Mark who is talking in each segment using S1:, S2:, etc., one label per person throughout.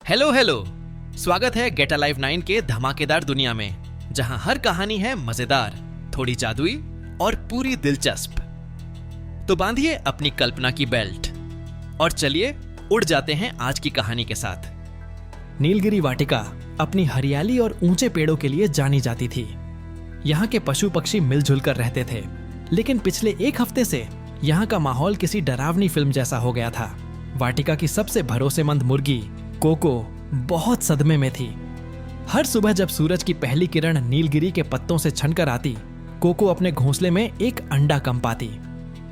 S1: Hello hello, स्वागत है gate alive 9 के धमाकेदार दुनिया में, जहां हर कहानी है मजेदार, थोड़ी जादुई और पूरी दिलचस्प। तो बांधिए अपनी कल्पना की बेल्ट और चलिए उड़ जाते हैं आज की कहानी के साथ। नीलगिरी वाटिका अपनी हरियाली और ऊंचे पेड़ों के लिए जानी जाती थी। यहाँ के पशु पक्षी मिलजुल कर रहते थे, लेकिन पिछले एक हफ्ते से यहाँ का माहौल किसी डरावनी फिल्म जैसा हो गया था। वाटिका की सबसे भरोसेमंद मुर्गी कोको बहुत सदमे में थी। हर सुबह जब सूरज की पहली किरण नीलगिरी के पत्तों से छनकर आती, कोको अपने घोंसले में एक अंडा कम पाती।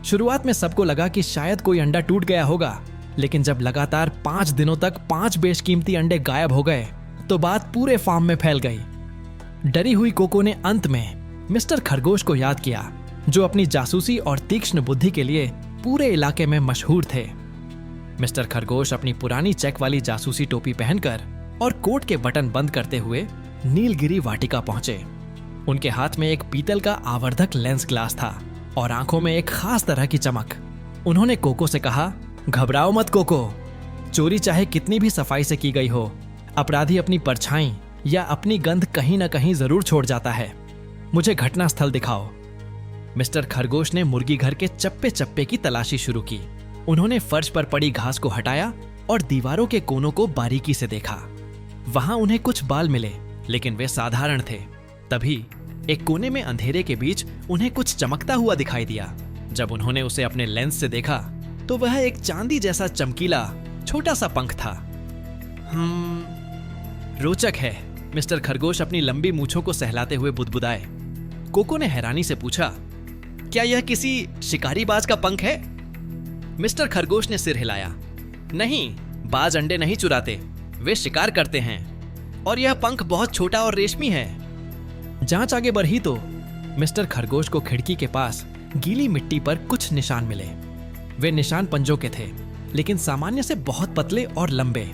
S1: शुरुआत में सबको लगा कि शायद कोई अंडा टूट गया होगा, लेकिन जब लगातार 5 दिनों तक 5 बेशकीमती अंडे गायब हो गए तो बात पूरे फार्म में फैल गई। डरी हुई कोको ने अंत में मिस्टर खरगोश को याद किया, जो अपनी जासूसी और तीक्ष्ण बुद्धि के लिए पूरे इलाके में मशहूर थे। मिस्टर खरगोश अपनी पुरानी चेक वाली जासूसी टोपी पहनकर और कोट के बटन बंद करते हुए नीलगिरी वाटिका पहुंचे। उनके हाथ में एक पीतल का आवर्धक लेंस ग्लास था और आंखों में एक खास तरह की चमक। उन्होंने कोको से कहा, घबराओ मत कोको, चोरी चाहे कितनी भी सफाई से की गई हो, अपराधी अपनी परछाई या अपनी गंध कहीं ना कहीं जरूर छोड़ जाता है। मुझे घटना स्थल दिखाओ। मिस्टर खरगोश ने मुर्गी घर के चप्पे चप्पे की तलाशी शुरू की। उन्होंने फर्श पर पड़ी घास को हटाया और दीवारों के कोनों को बारीकी से देखा। वहां उन्हें कुछ बाल मिले, लेकिन वे साधारण थे। तभी एक कोने में अंधेरे के बीच उन्हें कुछ चमकता हुआ दिखाई दिया। जब उन्होंने उसे अपने लेंस से देखा तो वह एक चांदी जैसा चमकीला छोटा सा पंख था। रोचक है, मिस्टर खरगोश अपनी लंबी मूंछों को सहलाते हुए बुदबुदाए। कोको ने हैरानी से पूछा, क्या यह किसी शिकारी बाज का पंख है? मिस्टर खरगोश ने सिर हिलाया। नहीं, बाज अंडे नहीं चुराते, वे शिकार करते हैं, और यह पंख बहुत छोटा और रेशमी है। जांच आगे बढ़ी तो मिस्टर खरगोश को खिड़की के पास गीली मिट्टी पर कुछ निशान मिले। वे निशान पंजों के थे, लेकिन सामान्य से बहुत पतले और लंबे।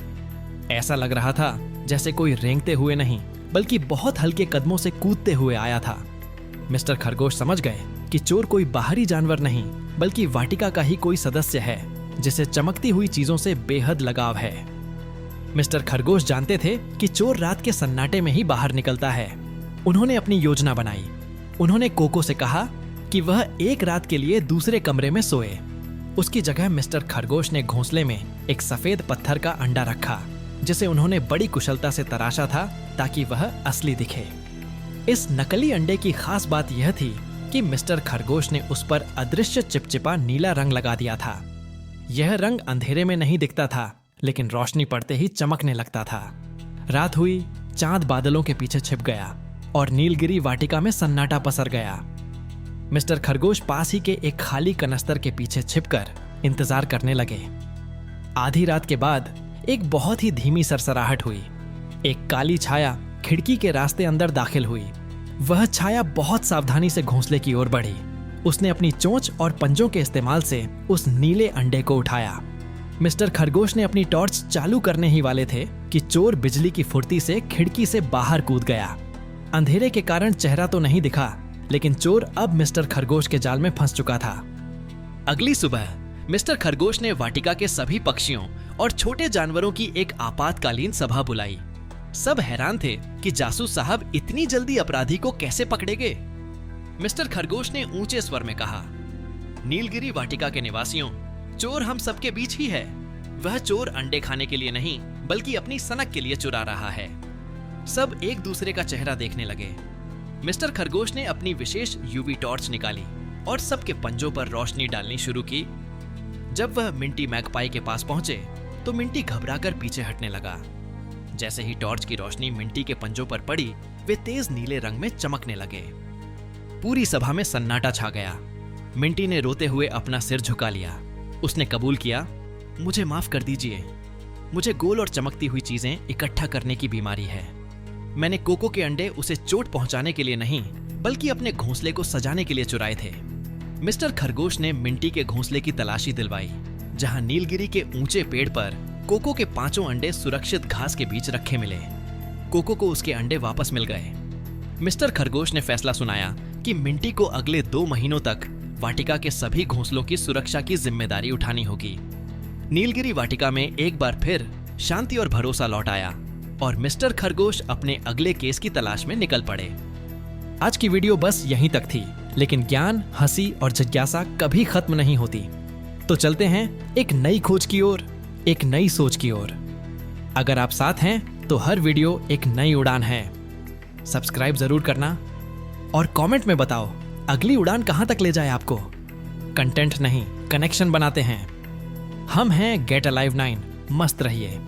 S1: ऐसा लग रहा था जैसे कोई रेंगते हुए नहीं, बल्कि बहुत हल्के कदमों से कूदते हुए आया था। मिस्टर खरगोश समझ गए कि चोर कोई बाहरी जानवर नहीं, बल्कि वाटिका का ही कोई सदस्य है, जिसे चमकती हुई चीजों से बेहद लगाव है। मिस्टर खरगोश जानते थे कि चोर रात के सन्नाटे में ही बाहर निकलता है। उन्होंने अपनी योजना बनाई। उन्होंने कोको से कहा कि वह एक रात के लिए दूसरे कमरे में सोए। उसकी जगह मिस्टर खरगोश ने घोंसले में एक सफेद पत्थर का अंडा रखा, जिसे उन्होंने बड़ी कुशलता से तराशा था ताकि वह असली दिखे। इस नकली अंडे की खास बात यह थी कि मिस्टर खरगोश ने उस पर अदृश्य चिपचिपा नीला रंग लगा दिया था। यह रंग अंधेरे में नहीं दिखता था, लेकिन रोशनी पड़ते ही चमकने लगता था। रात हुई, चांद बादलों के पीछे छिप गया और नीलगिरी वाटिका में सन्नाटा पसर गया। मिस्टर खरगोश पास ही के एक खाली कनस्तर के पीछे छिपकर इंतजार करने लगे। आधी रात के बाद एक बहुत ही धीमी सरसराहट हुई। एक काली छाया खिड़की के रास्ते अंदर दाखिल हुई। वह छाया बहुत सावधानी से घोंसले की ओर बढ़ी। उसने अपनी चोंच और पंजों के इस्तेमाल से उस नीले अंडे को उठाया। मिस्टर खरगोश ने अपनी टॉर्च चालू करने ही वाले थे कि चोर बिजली की फुर्ती से खिड़की से बाहर कूद गया। अंधेरे के कारण चेहरा तो नहीं दिखा, लेकिन चोर अब मिस्टर खरगोश के जाल में फंस चुका था। अगली सुबह मिस्टर खरगोश ने वाटिका के सभी पक्षियों और छोटे जानवरों की एक आपातकालीन सभा बुलाई। सब हैरान थे कि जासूस साहब इतनी जल्दी अपराधी को कैसे पकड़ेंगे। मिस्टर खरगोश ने ऊंचे स्वर में कहा, नीलगिरी वाटिका के निवासियों, चोर हम सबके बीच ही है। वह चोर अंडे खाने के लिए नहीं, बल्कि अपनी सनक के लिए चुरा रहा है। सब एक दूसरे का चेहरा देखने लगे। मिस्टर खरगोश ने अपनी विशेष यूवी टॉर्च निकाली और सबके पंजों पर रोशनी डालनी शुरू की। जब वह मिंटी मैगपाई के पास पहुंचे तो मिंटी घबराकर पीछे हटने लगा। जैसे ही टॉर्च की रोशनी मिंटी के पंजों पर पड़ी, वे तेज नीले रंग में चमकने लगे। पूरी सभा में सन्नाटा छा गया। मिंटी ने रोते हुए अपना सिर झुका लिया। उसने कबूल किया, मुझे माफ कर दीजिए। मुझे गोल और चमकती हुई चीजें इकट्ठा करने की बीमारी है। मैंने कोको के अंडे उसे चोट पहुंचाने के लिए नहीं, बल्कि अपने घोंसले को सजाने के लिए चुराए थे। मिस्टर खरगोश ने मिंटी के घोंसले की तलाशी दिलवाई, जहां नीलगिरी के ऊंचे पेड़ पर कोको के 5 अंडे सुरक्षित घास के बीच रखे मिले। कोको को उसके अंडे वापस मिल गए। मिस्टर खरगोश ने फैसला सुनाया कि मिंटी को अगले 2 महीनों तक वाटिका के सभी घोंसलों की सुरक्षा की जिम्मेदारी उठानी होगी। नीलगिरी वाटिका में एक बार फिर शांति और भरोसा लौट आया और मिस्टर खरगोश अपने अगले केस की तलाश में निकल पड़े। आज की वीडियो बस यहीं तक थी, लेकिन ज्ञान, हंसी और जिज्ञासा कभी खत्म नहीं होती। तो चलते हैं एक नई खोज की ओर, एक नई सोच की ओर। अगर आप साथ हैं तो हर वीडियो एक नई उड़ान है। सब्सक्राइब जरूर करना और कमेंट में बताओ अगली उड़ान कहां तक ले जाए आपको। कंटेंट नहीं, कनेक्शन बनाते हैं। हम हैं गेट अलाइव 9। मस्त रहिए।